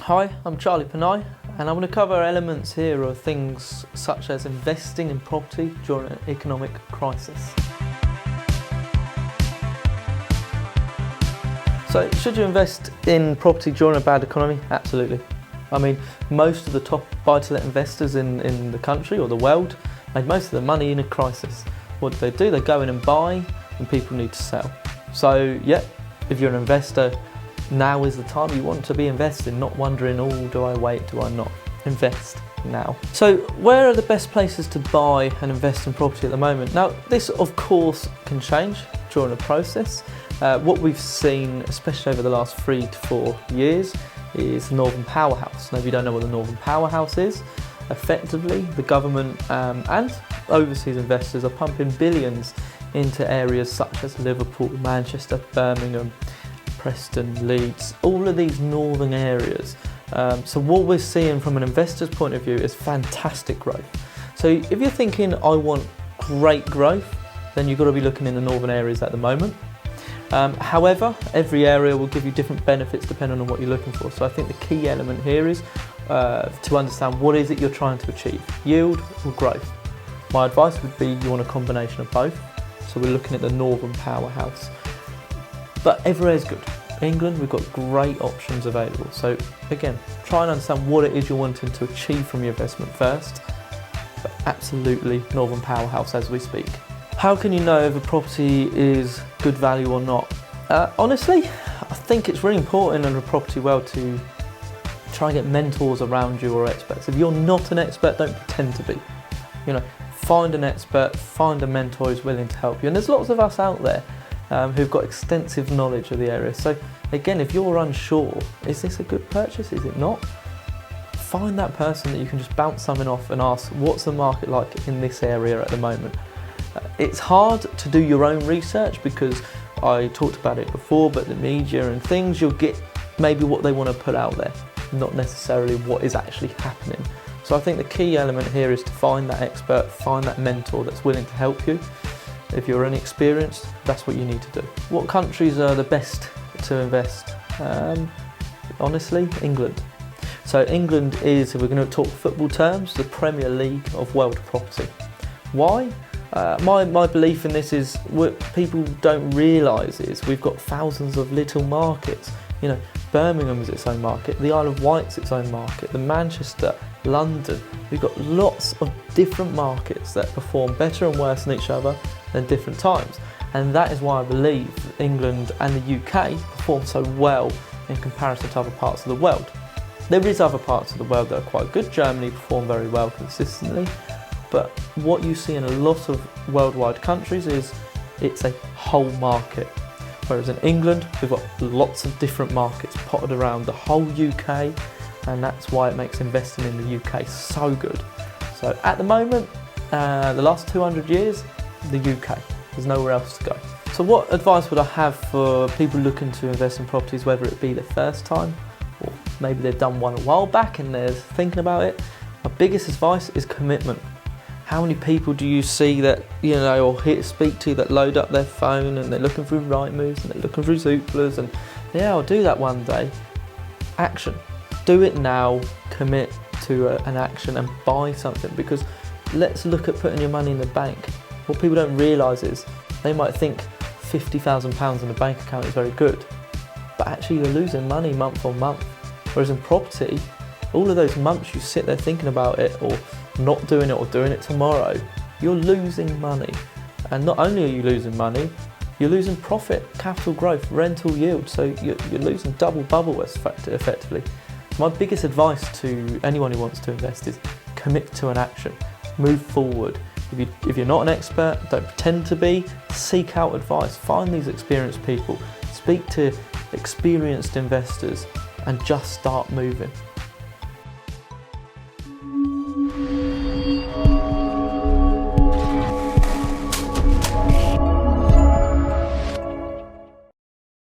Hi, I'm Charlie Panayi, and I'm going to cover elements here of things such as investing in property during an economic crisis. So, should you invest in property during a bad economy? Absolutely. I mean, most of the top buy-to-let investors in the country or the world made most of their money in a crisis. What do? They go in and buy when people need to sell. So, yeah, if you're an investor, now is the time you want to be investing, not wondering, oh, do I wait, do I not? Invest now. So where are the best places to buy and invest in property at the moment? Now, this of course can change during the process. What we've seen, especially over the last 3 to 4 years, is the Northern Powerhouse. Now, if you don't know what the Northern Powerhouse is, effectively the government and overseas investors are pumping billions into areas such as Liverpool, Manchester, Birmingham, Preston, Leeds, all of these northern areas. So what we're seeing from an investor's point of view is fantastic growth. So if you're thinking, I want great growth, then you've got to be looking in the northern areas at the moment. However, every area will give you different benefits depending on what you're looking for. So I think the key element here is to understand what is it you're trying to achieve, yield or growth. My advice would be you want a combination of both. So we're looking at the Northern Powerhouse. But everywhere is good. England, we've got great options available. So again, try and understand what it is you're wanting to achieve from your investment first. But absolutely Northern Powerhouse as we speak. How can you know if a property is good value or not? Honestly, I think it's really important in the property world to try and get mentors around you or experts. If you're not an expert, don't pretend to be. You know, find an expert, find a mentor who's willing to help you. And there's lots of us out there who've got extensive knowledge of the area. So again, if you're unsure, is this a good purchase, is it not? Find that person that you can just bounce something off and ask, what's the market like in this area at the moment? It's hard to do your own research because I talked about it before, but the media and things, you'll get maybe what they want to put out there, not necessarily what is actually happening. So I think the key element here is to find that expert, find that mentor that's willing to help you. If you're inexperienced, that's what you need to do. What countries are the best to invest? Honestly, England. So England is, if we're going to talk football terms, the Premier League of world property. Why? My belief in this is what people don't realise is we've got thousands of little markets. You know, Birmingham is its own market, the Isle of Wight's its own market, the Manchester, London. We've got lots of different markets that perform better and worse than each other at different times. And that is why I believe England and the UK perform so well in comparison to other parts of the world. There is other parts of the world that are quite good. Germany perform very well consistently. But what you see in a lot of worldwide countries is it's a whole market. Whereas in England, we've got lots of different markets potted around the whole UK, and that's why it makes investing in the UK so good. So at the moment, the last 200 years, the UK. There's nowhere else to go. So what advice would I have for people looking to invest in properties, whether it be their first time, or maybe they've done one a while back and they're thinking about it? My biggest advice is commitment. How many people do you see that, you know, or speak to that load up their phone and they're looking through Rightmoves and they're looking through Zooplas and, yeah, I'll do that one day. Action. Do it now, commit to an action and buy something, because let's look at putting your money in the bank. What people don't realise is they might think £50,000 in a bank account is very good, but actually you're losing money month on month. Whereas in property, all of those months you sit there thinking about it or not doing it or doing it tomorrow, you're losing money. And not only are you losing money, you're losing profit, capital growth, rental yield. So you're losing double bubble effectively. My biggest advice to anyone who wants to invest is commit to an action, move forward. If you're not an expert, don't pretend to be, seek out advice, find these experienced people, speak to experienced investors and just start moving.